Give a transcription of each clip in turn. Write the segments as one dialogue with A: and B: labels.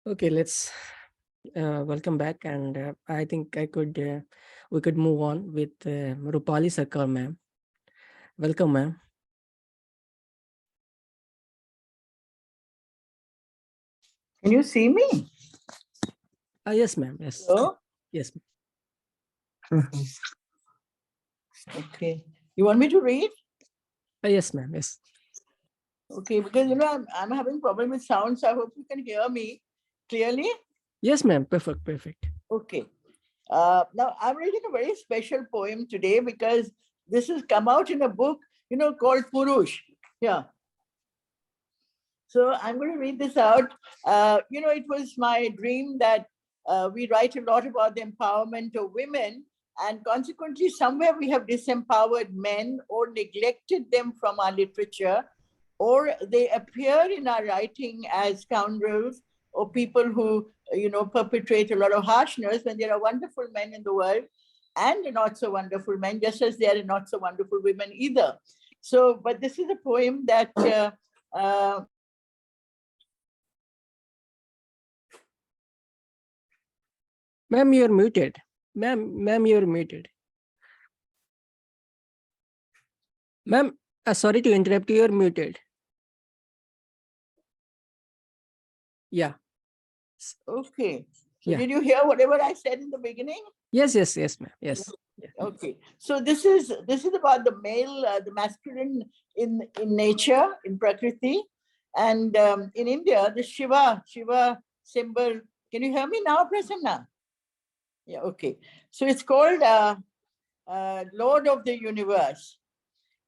A: Okay, let's welcome back, and I think we could move on with Roopali Sircar, ma'am. Welcome, ma'am.
B: Can you see me?
A: Yes, ma'am. Yes.
B: Hello?
A: Yes.
B: Okay. You want me to read?
A: Yes, ma'am. Yes.
B: Okay, because I'm having problem with sound, so I hope you can hear me clearly.
A: Yes, ma'am. Perfect. Perfect.
B: Okay. Now I'm reading a very special poem today because this has come out in a book, called Purush. Yeah. So I'm going to read this out. It was my dream that we write a lot about the empowerment of women, and consequently, somewhere we have disempowered men or neglected them from our literature, or they appear in our writing as scoundrels or people who, perpetrate a lot of harshness when there are wonderful men in the world and not so wonderful men, just as there are not so wonderful women either. So, but this is a poem that
A: Ma'am, you're muted. Ma'am, you're muted. Ma'am, sorry to interrupt you. You're muted. Yeah.
B: Okay. So
A: Yeah.
B: did you hear whatever I said in the beginning?
A: Yes, ma'am. Yes. Yeah.
B: Okay. So this is about the male, the masculine in nature, in Prakriti. And in India, the Shiva symbol. Can you hear me now, Prasanna? Yeah, okay. So it's called Lord of the Universe.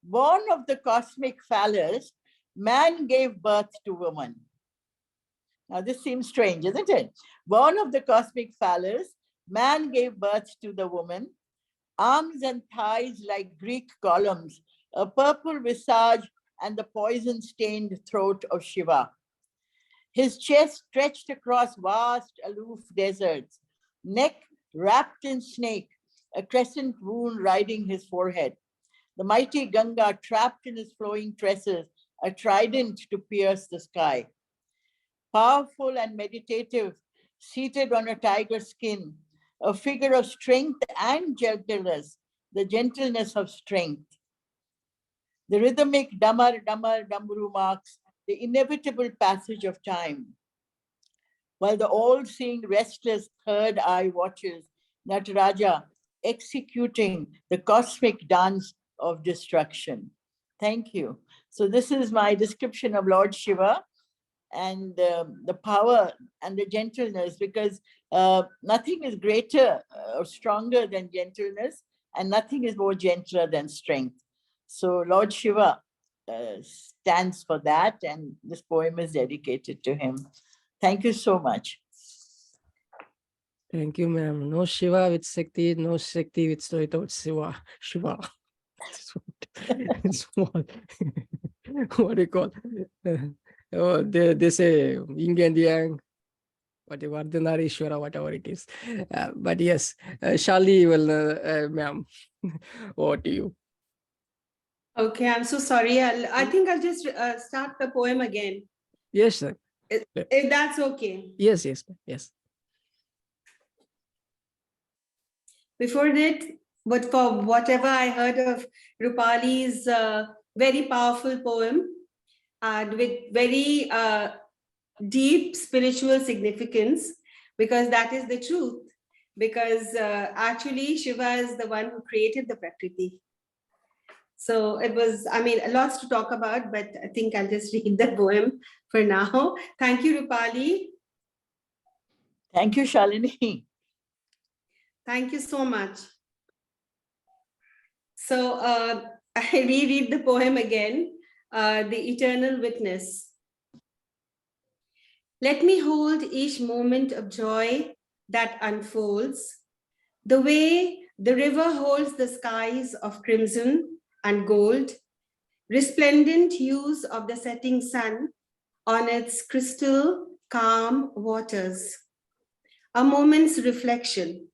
B: Born of the cosmic phallus, man gave birth to woman. Now, this seems strange, isn't it? Born of the cosmic phallus, man gave birth to the woman, arms and thighs like Greek columns, a purple visage, and the poison-stained throat of Shiva. His chest stretched across vast, aloof deserts, neck wrapped in snake, a crescent wound riding his forehead. The mighty Ganga trapped in his flowing tresses, a trident to pierce the sky. Powerful and meditative, seated on a tiger skin, a figure of strength and gentleness, the gentleness of strength. The rhythmic damar damar damburu marks the inevitable passage of time, while the all-seeing restless third eye watches Nataraja executing the cosmic dance of destruction. Thank you. So this is my description of Lord Shiva and the power and the gentleness, because nothing is greater or stronger than gentleness, and nothing is more gentler than strength. So Lord Shiva stands for that, and this poem is dedicated to him. Thank you so much.
A: Thank you, ma'am. No Shiva with Shakti, no Shakti without Shiva. It's what do you call? They say yin and yang, whatever, Ardhanarishwara, whatever it is. But yes, Shali, well, ma'am, over to you.
C: Okay, I'm so sorry. I think I'll just start the poem again.
A: Yes, sir.
C: If that's okay.
A: Yes.
C: Before that, but for whatever I heard of Roopali's very powerful poem and with very deep spiritual significance, because that is the truth. Because actually Shiva is the one who created the Prakriti. So it was, lots to talk about, but I think I'll just read the poem for now. Thank you, Roopali.
B: Thank you, Shalini.
C: Thank you so much. So I reread the poem again, The Eternal Witness. Let me hold each moment of joy that unfolds, the way the river holds the skies of crimson and gold, resplendent hues of the setting sun on its crystal, calm waters. A moment's reflection.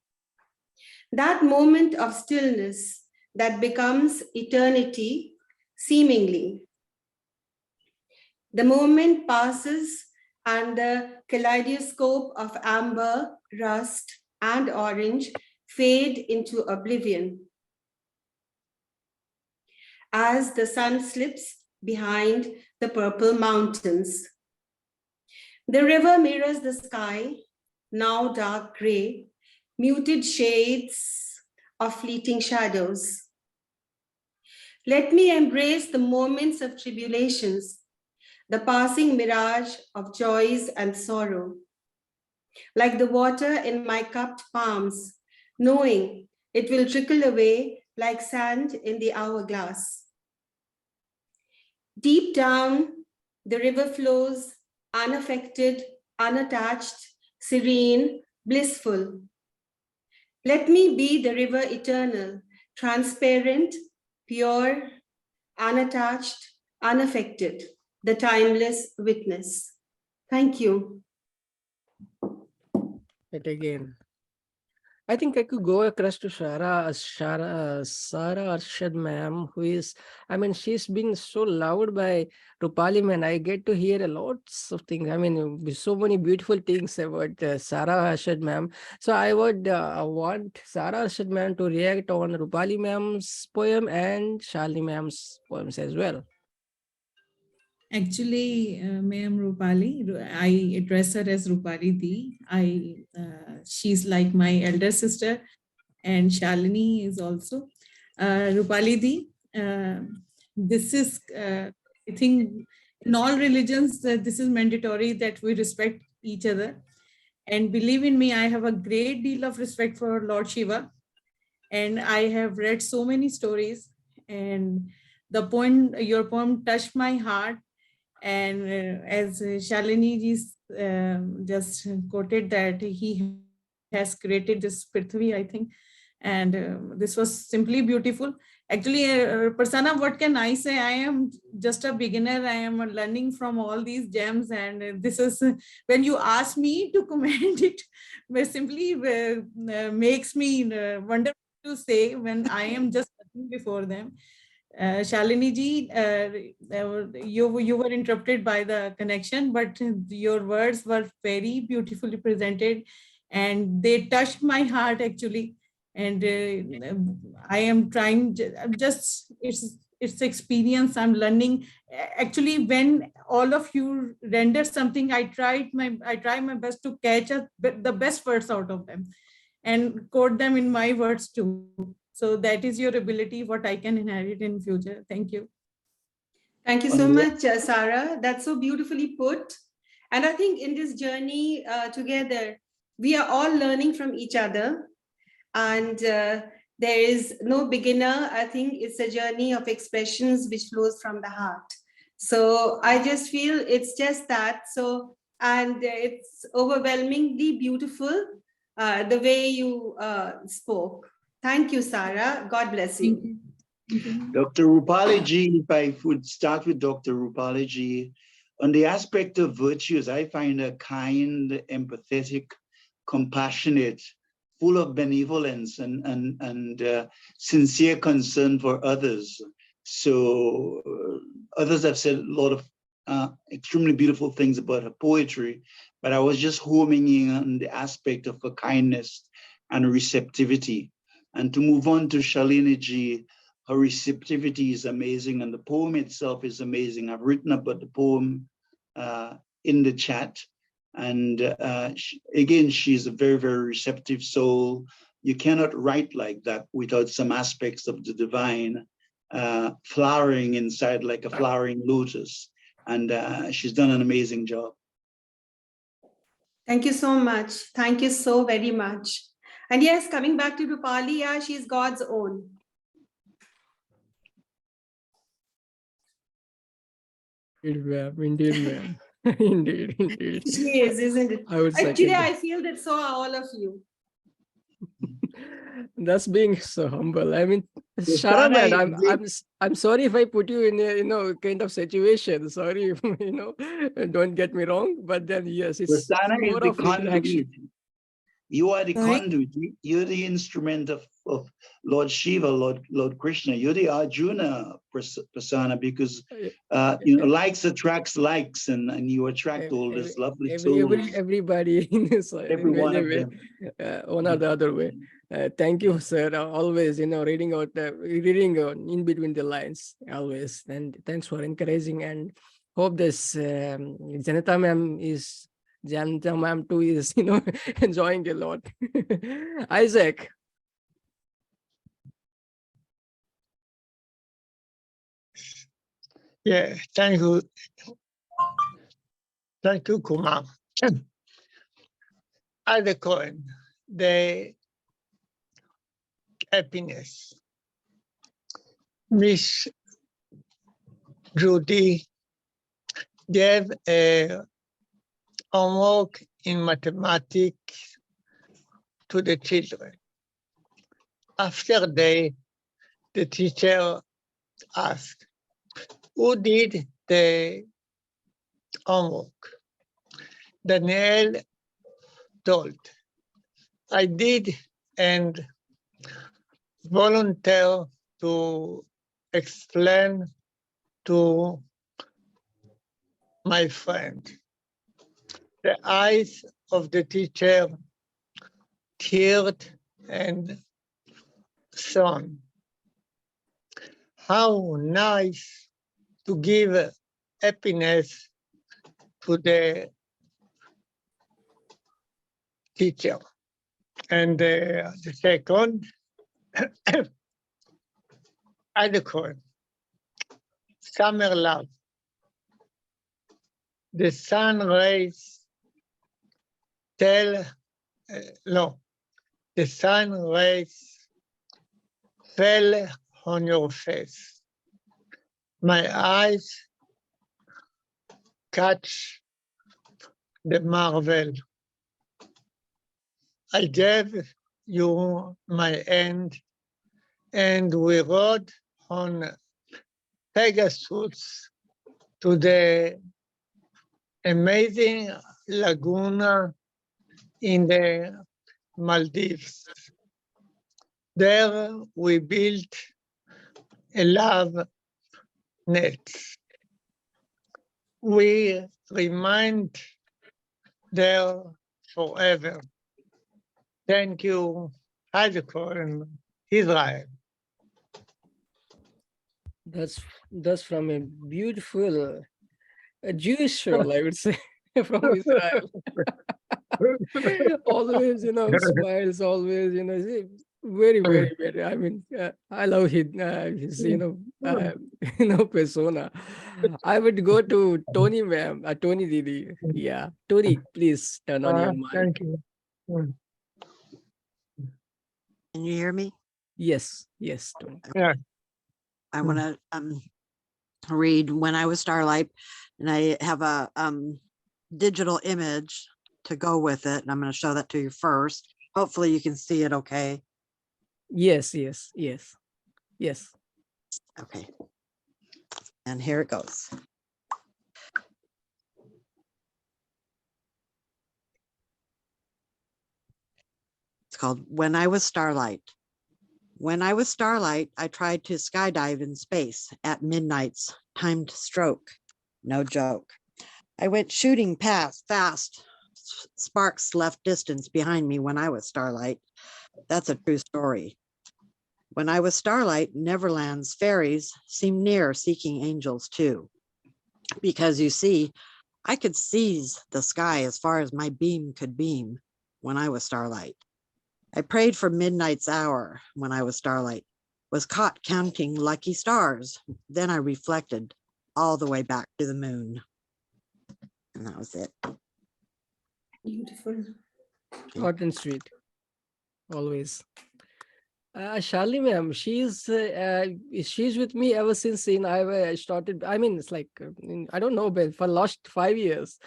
C: That moment of stillness that becomes eternity, seemingly. The moment passes and the kaleidoscope of amber, rust, and orange fade into oblivion as the sun slips behind the purple mountains. The river mirrors the sky, now dark gray, muted shades of fleeting shadows. Let me embrace the moments of tribulations, the passing mirage of joys and sorrow. Like the water in my cupped palms, knowing it will trickle away like sand in the hourglass. Deep down, the river flows unaffected, unattached, serene, blissful. Let me be the river eternal, transparent, pure, unattached, unaffected, the timeless witness. Thank you.
A: But again, I think I could go across to Sara Arshad ma'am, who is, I mean, she's been so loved by Roopali, man. I get to hear a lots of things. I mean, so many beautiful things about Sara Arshad ma'am. So I would want Sara Arshad ma'am to react on Roopali ma'am's poem and Shalini ma'am's poems as well.
D: Actually, Ma'am Roopali, I address her as Roopali Di. She's like my elder sister, and Shalini is also Roopali Di. This is, I think, in all religions, this is mandatory that we respect each other. And believe in me, I have a great deal of respect for Lord Shiva, and I have read so many stories. And the poem, your poem, touched my heart. And as Shalini ji just quoted that he has created this Prithvi, I think, and this was simply beautiful. Actually, Prasanna, what can I say? I am just a beginner. I am learning from all these gems, and this is when you ask me to comment it, simply makes me wonder to say when I am just before them. Shalini ji, you were interrupted by the connection, but your words were very beautifully presented, and they touched my heart actually. And I am trying just it's experience. I'm learning. Actually, when all of you render something, I try my best to catch the best words out of them and quote them in my words too. So that is your ability, what I can inherit in future. Thank you.
C: Thank you so much, Sara. That's so beautifully put. And I think in this journey together, we are all learning from each other. And there is no beginner. I think it's a journey of expressions which flows from the heart. So I just feel it's just that. So, and it's overwhelmingly beautiful the way you spoke. Thank you, Sara. God bless you.
E: Dr. Roopali ji, if I would start with Dr. Roopali ji, on the aspect of virtues, I find her kind, empathetic, compassionate, full of benevolence and sincere concern for others. So others have said a lot of extremely beautiful things about her poetry, but I was just homing in on the aspect of her kindness and receptivity. And to move on to Shalini ji, her receptivity is amazing and the poem itself is amazing. I've written about the poem in the chat. And again, she's a very, very receptive soul. You cannot write like that without some aspects of the divine flowering inside like a flowering lotus. And she's done an amazing job.
C: Thank you so much. Thank you so very much. And yes, coming back to Roopali, yeah, she's God's own.
A: Indeed, ma'am. Indeed.
C: She is, isn't it?
A: I would
C: Actually, I feel that so are all of you.
A: That's being so humble. I mean, Sara, man, I'm sorry if I put you in a kind of situation. Sorry, if, don't get me wrong. But then yes, it's more of interaction.
E: You are the
D: Sorry?
E: conduit. You're the instrument of Lord Shiva, Lord Krishna. You're the Arjuna persona, because likes attracts likes, and you attract all this lovely souls.
A: Everybody in this
E: Every
A: in
E: one
A: any
E: of
A: way,
E: them.
A: one or the other way. Thank you, sir. Always, reading out, reading in between the lines, always. And thanks for encouraging. And hope this Janata ma'am too is, enjoying a lot. Isaac.
F: Yeah, thank you, Kumar. At the Cohen, the happiness. Miss Judy gave a homework in mathematics to the children. After the teacher asked, who did the homework? Daniel told, I did, and volunteered to explain to my friend. The eyes of the teacher teared and shone. How nice to give happiness to the teacher. And the second, adequate, summer love. The sun rays the sun rays fell on your face. My eyes catch the marvel. I gave you my hand, and we rode on Pegasus to the amazing laguna in the Maldives. There we built a love net. We remained there forever. Thank you, Cohen, Israel.
A: That's from a beautiful Jewish soul, I would say, from Israel. Always, smiles, always, very, very, very. I mean, I love his persona. I would go to Toni ma'am, Toni Didi. Yeah, Toni, please turn on your mic.
F: Thank you.
G: Can you hear me?
A: Yes, Toni.
F: Yeah.
G: I want to read When I Was Starlight, and I have a digital image to go with it, and I'm going to show that to you first. Hopefully you can see it okay.
A: Yes.
G: Okay. And here it goes. It's called When I Was Starlight. When I was starlight, I tried to skydive in space at midnight's timed stroke. No joke. I went shooting past fast. Sparks left distance behind me when I was starlight. That's a true story. When I was starlight, Neverland's fairies seemed near, seeking angels too. Because you see, I could seize the sky as far as my beam could beam when I was starlight. I prayed for midnight's hour when I was starlight, was caught counting lucky stars. Then I reflected all the way back to the moon. And that was it.
C: Beautiful.
A: Short and sweet, always. Shalini ma'am, she's with me ever since I started. I mean, it's like I don't know, but for last 5 years,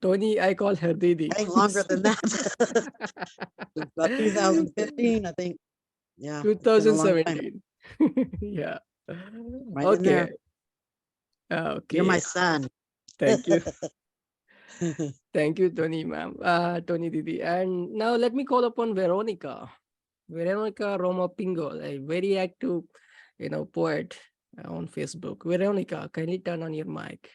A: Toni, I call her Didi.
G: I think longer than that. About 2015, I think. Yeah.
A: 2017. Yeah.
G: Right in there.
A: Okay.
G: You're my son.
A: Thank you. Thank you, Toni ma'am, Toni Didi. And now let me call upon Veronica. Veronica Roma Pingo, a very active, poet on Facebook. Veronica, kindly turn on your mic.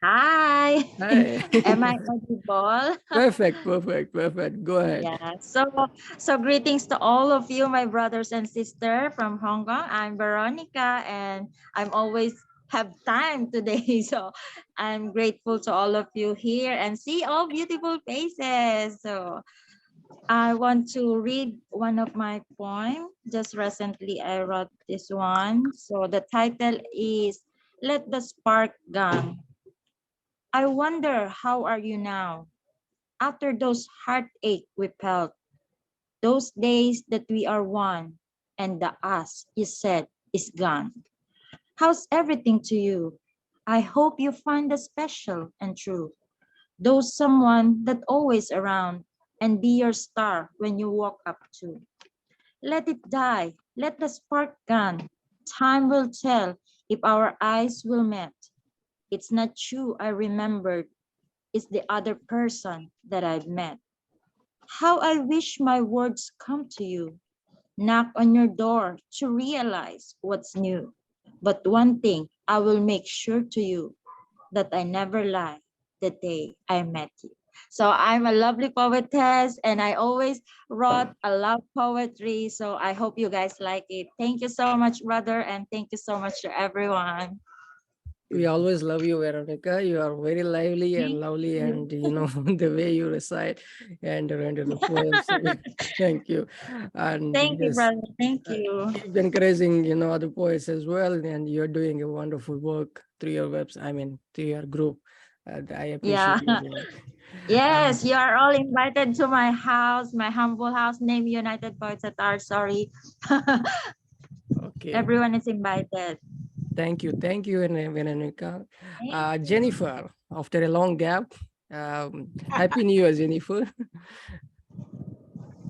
H: Hi.
A: Hi.
H: Am I audible?
A: Perfect. Go ahead.
H: Yeah. So greetings to all of you, my brothers and sisters from Hong Kong. I'm Veronica, and I'm always have time today. So I'm grateful to all of you here and see all beautiful faces. So I want to read one of my poems. Just recently, I wrote this one. So the title is "Let the Spark Gun." I wonder, how are you now? After those heartache we felt, those days that we are one, and the us you said is gone. How's everything to you? I hope you find the special and true. Those someone that always around and be your star when you walk up to. Let it die, let the spark gun. Time will tell if our eyes will meet. It's not you I remembered, it's the other person that I've met. How I wish my words come to you, knock on your door to realize what's new. But one thing I will make sure to you, that I never lie the day I met you. So I'm a lovely poetess and I always wrote a love poetry. So I hope you guys like it. Thank you so much, brother. And thank you so much to everyone.
A: We always love you, Veronica. You are very lively and lovely, and the way you recite and render the poems. Thank you. And
H: Thank you,
A: yes,
H: brother. Thank you.
A: keep encouraging, other poets as well. And you're doing a wonderful work through your through your group. And I
H: Yeah.
A: appreciate your work.
H: Yes, you are all invited to my house, my humble house named United Poets at Art. Sorry.
A: Okay.
H: Everyone is invited.
A: Thank you, Veronica.
H: Thank you.
A: Jennifer, after a long gap, Happy New Year, Jennifer.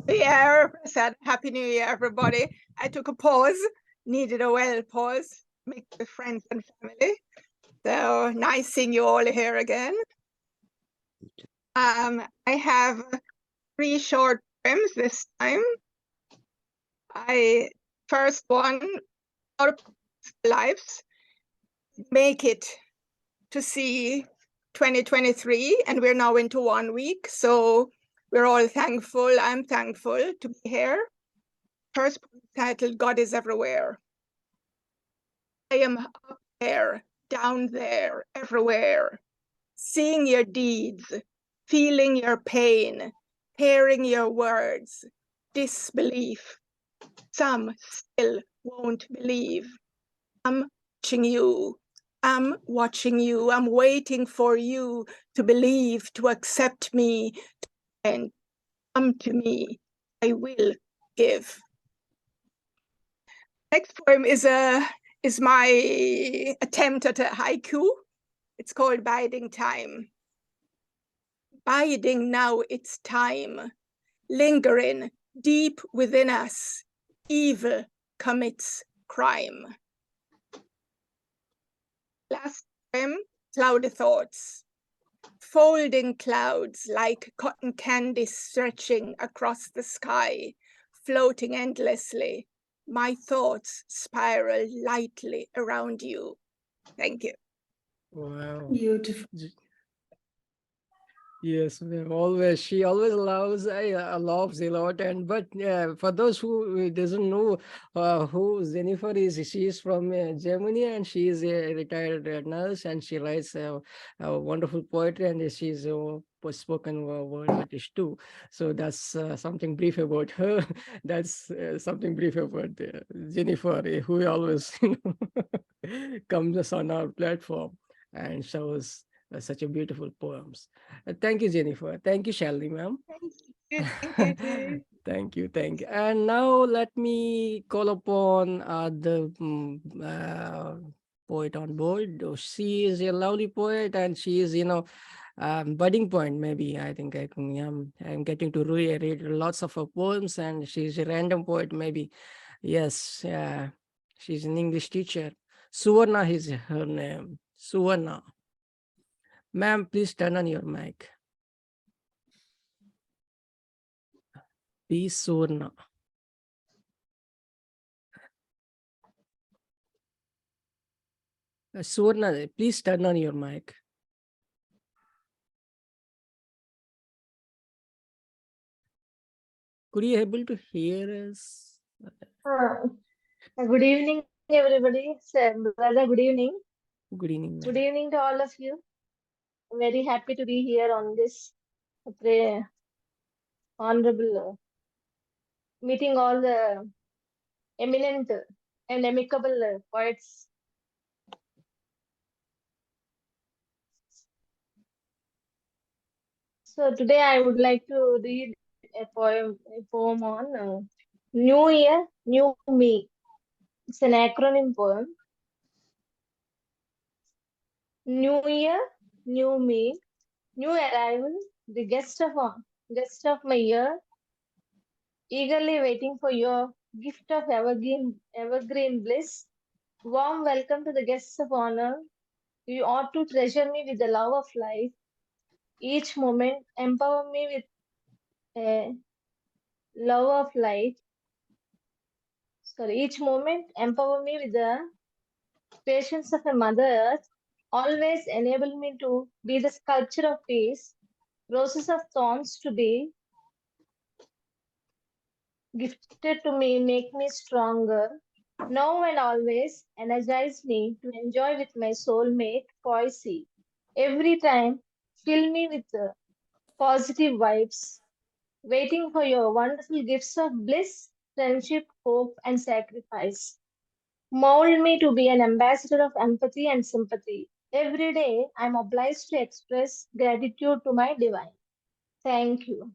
I: Yeah, said Happy New Year, everybody. I took a pause, needed a well pause, make with friends and family. So nice seeing you all here again. I have 3 short poems this time. First one, our lives, make it to see 2023, and we're now into 1 week. So we're all thankful. I'm thankful to be here. First title, God is everywhere. I am up there, down there, everywhere, seeing your deeds, feeling your pain, hearing your words, disbelief. Some still won't believe. I'm watching you. I'm watching you. I'm waiting for you to believe, to accept me, and come to me. I will give. Next poem is my attempt at a haiku. It's called Biding Time. Biding now it's time, lingering deep within us, evil commits crime. Last poem, Cloudy Thoughts. Folding clouds like cotton candy stretching across the sky, floating endlessly. My thoughts spiral lightly around you. Thank you.
A: Wow.
C: Beautiful.
A: Yes, she always loves a lot. And but for those who doesn't know who Jennifer is, she is from Germany, and she is a retired nurse, and she writes a wonderful poetry, and she's a spoken word artist too. So that's something brief about her. That's something brief about Jennifer, who always comes on our platform and shows such a beautiful poems. Thank you, Jennifer. Thank you, Shalini, ma'am.
I: Thank you.
A: Thank you. And now let me call upon the poet on board. She is a lovely poet, and she is, budding poet. Maybe I think I'm getting to read lots of her poems, and she's a random poet. Maybe, yes. She's an English teacher. Suvarna is her name. Suvarna. Ma'am, please turn on your mic. P. Suvarna. Suvarna, please turn on your mic. Could you able to hear us?
J: Good evening, everybody. Brother, good evening.
A: Good evening,
J: Good
A: ma'am.
J: evening to all of you. I'm very happy to be here on this honorable meeting all the eminent and amicable poets. So today I would like to read a poem on New Year, New Me. It's an acronym poem. New Year, New Me, new arrival, the guest of my year, eagerly waiting for your gift of evergreen bliss. Warm welcome to the guests of honor. You ought to treasure me with the love of life. Each moment, empower me with a love of light. Each moment, empower me with the patience of a mother earth. Always enable me to be the sculpture of peace. Roses of thorns to be gifted to me, make me stronger. Now and always energize me to enjoy with my soulmate poesy. Every time, fill me with positive vibes, waiting for your wonderful gifts of bliss, friendship, hope, and sacrifice. Mold me to be an ambassador of empathy and sympathy. Every day, I'm obliged to express gratitude to my divine. Thank you.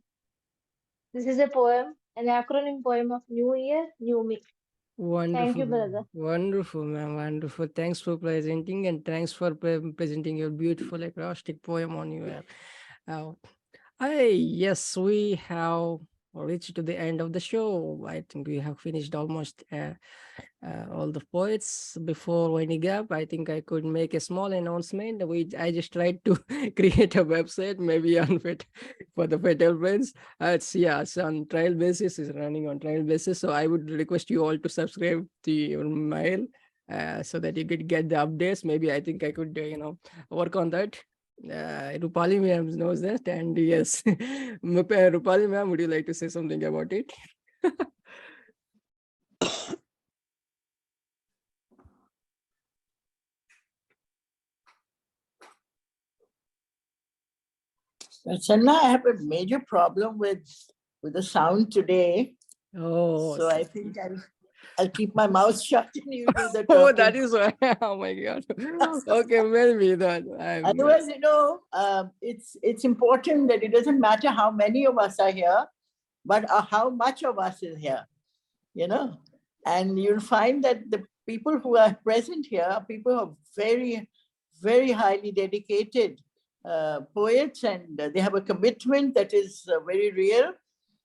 J: This is a poem, an acronym poem of New Year, New Me.
A: Wonderful.
J: Thank you, brother.
A: Wonderful, ma'am. Wonderful. Thanks for presenting, and thanks for presenting your beautiful acrostic poem on your. Yes, we have reached to the end of the show. I think we have finished almost all the poets. Before winding up, I think I could make a small announcement. I just tried to create a website, maybe on for the Fatal Brains. It's on trial basis. It's running on trial basis. So I would request you all to subscribe to your mail so that you could get the updates. Maybe I think I could, work on that. Roopali ma'am knows that, and yes, Roopali ma'am, would you like to say something about it?
B: Sanna, I have a major problem with the sound today.
A: Oh,
B: so I think I'll keep my mouth shut and you do the talking.
A: Oh, that is why. Oh my God. Okay, maybe that.
B: Otherwise, it's important that it doesn't matter how many of us are here, but how much of us is here, And you'll find that the people who are present here are people who are very, very highly dedicated poets, and they have a commitment that is very real,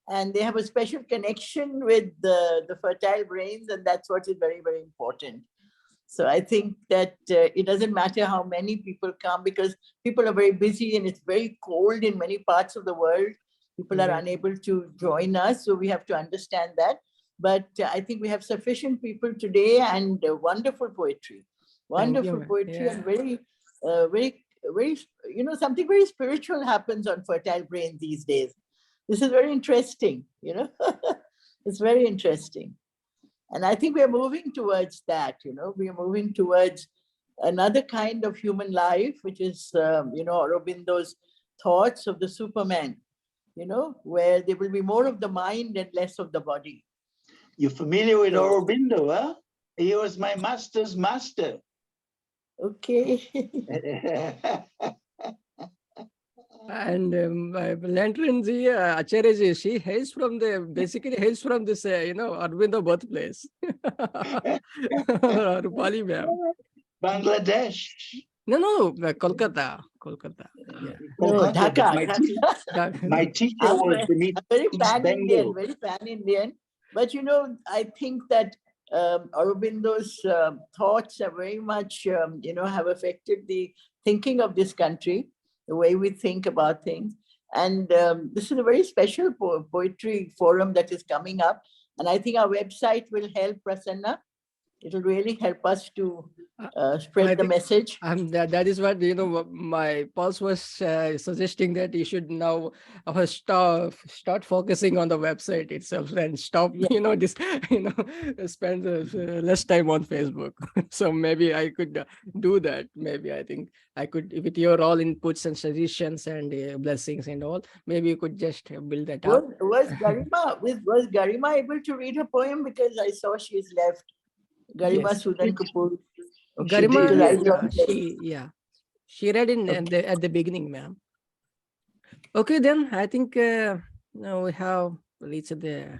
B: and they have a special connection with the fertile brains, and that's what is very, very important. So I think that it doesn't matter how many people come, because people are very busy and it's very cold in many parts of the world. People are unable to join us, so we have to understand that. But I think we have sufficient people today, and wonderful poetry. Wonderful poetry, and very, very, something very spiritual happens on Fertile Brain these days. This is very interesting, It's very interesting. And I think we are moving towards that, we are moving towards another kind of human life, which is, Aurobindo's thoughts of the Superman, where there will be more of the mind and less of the body.
E: You're familiar with Aurobindo, huh? He was my master's master.
B: Okay.
A: And Lanternji, Acharyaji, she hails from basically hails from this, Aurobindo birthplace. Roopali ma'am.
E: Bangladesh.
A: No, Kolkata. Yeah.
B: Dhaka.
E: My teacher was beneath
B: very pan-Indian, very pan-Indian. But I think that Aurobindo's thoughts are very much, have affected the thinking of this country. the way we think about things. And this is a very special poetry forum that is coming up. And I think our website will help, Prasanna. It'll really help us to spread the message.
A: That is what, my pulse was suggesting, that you should now start focusing on the website itself and stop, spend less time on Facebook. So maybe I could do that. Maybe I think I could, with your all inputs and suggestions and blessings and all, maybe you could just build that up.
B: Was Garima able to read her poem? Because I saw she's left. Garima,
A: Yes.
B: Sudan, Kapoor.
A: Garima,
B: Yeah.
A: she read in at the beginning, ma'am. Okay, then I think now we have reached the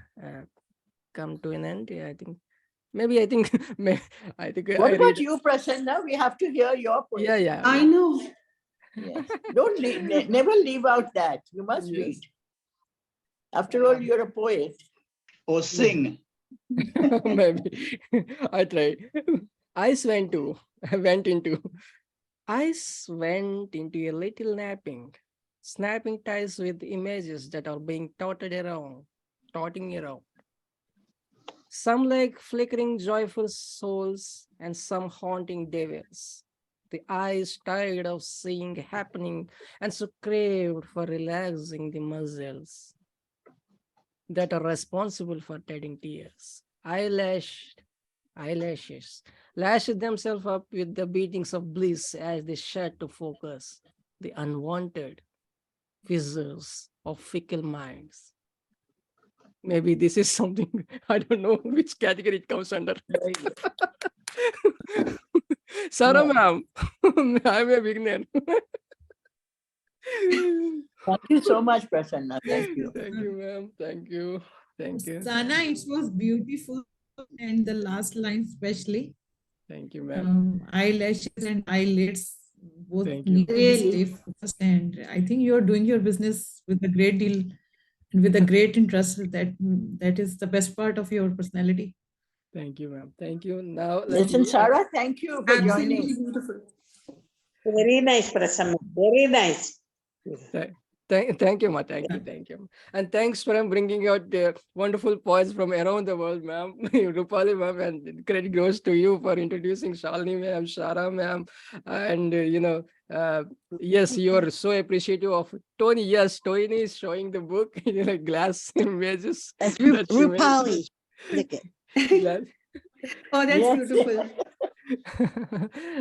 A: come to an end. Yeah, I think
B: What about you, Prasanna? We have to hear your poem.
A: Yeah.
C: I know.
B: Yes. Don't never leave out that. You must read. After all, you're a poet.
E: Or sing.
A: Maybe I tried. Eyes went into a little napping, snapping ties with images that are being totting around. Some like flickering joyful souls and some haunting devils. The eyes tired of seeing happening and so craved for relaxing the muscles that are responsible for shedding tears. Eyelashes lashed themselves up with the beatings of bliss as they shut to focus the unwanted fissures of fickle minds. Maybe this is something, I don't know which category it comes under. Sara ma'am, I'm a beginner.
B: Thank you so much, Prasanna. Thank you.
A: Thank you, ma'am. Thank you.
D: Sana, it was beautiful. And the last line especially.
A: Thank you, ma'am.
D: Eyelashes and eyelids both
A: Thank you.
D: need to stay focused. And I think you're doing your business with a great deal and with a great interest. That is the best part of your personality.
A: Thank you, ma'am. Thank you. Now,
B: listen, Sara, thank you for
C: Absolutely
B: joining.
C: beautiful.
K: Very nice, Prasanna. Very nice.
A: Thank you, ma. Thank you. And thanks for bringing out the wonderful poets from around the world, ma'am. Roopali, ma'am, and credit goes to you for introducing Shalini, ma'am, Sara, ma'am. And, yes, you are so appreciative of Toni. Yes, Toni is showing the book in a glass images.
G: Roopali. Look it.
C: Oh, that's beautiful.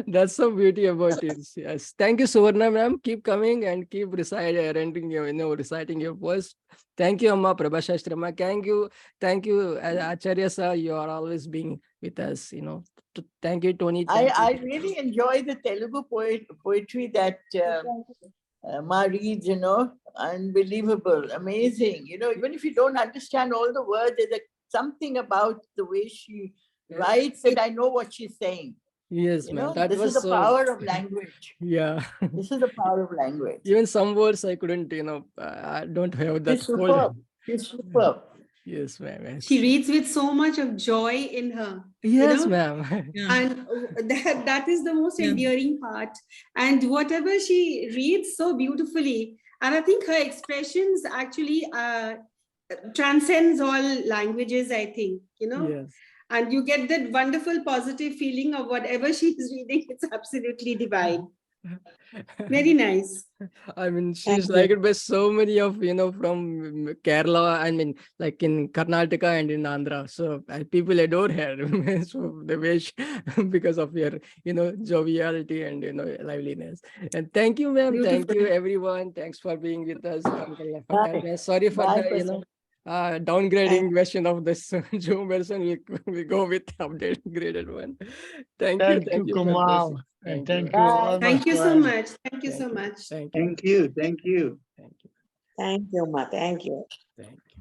A: That's some beauty about it. Yes. Thank you, Suvarna ma'am. Keep coming and keep reciting your poems. Thank you, Amma PrabhaSastry Ma. Thank you, Acharya sir. You are always being with us. Thank you, Toni.
B: I really enjoy the Telugu poetry that Ma reads. Unbelievable, amazing. Even if you don't understand all the words, there's something about the way she writes that I know what she's saying.
A: Yes, ma'am.
B: This is the power of language.
A: Yeah.
B: This is the power of language.
A: Even some words I couldn't, I don't have that.
B: She's superb. She's superb.
A: Yes, ma'am.
C: She reads with so much of joy in her.
A: Yes, ma'am.
C: And that is the most endearing part. And whatever she reads so beautifully, and I think her expressions actually transcends all languages, I think,
A: Yes.
C: And you get that wonderful positive feeling of whatever she is reading. It's absolutely divine. Very nice.
A: I mean, she's liked by so many of, from Kerala, I mean, like in Karnataka and in Andhra. So people adore her. So the way because of your, joviality and, liveliness. And thank you, ma'am. Thank you, everyone. Thanks for being with us. Sorry for the, downgrading version of this Zoom version. We go with upgraded one. Thank you.
F: Thank you, Kamal. And thank you all.
C: Thank you so much. Thank you so much.
E: Thank you.
K: Thank you, Ma. Thank you.
A: Thank you.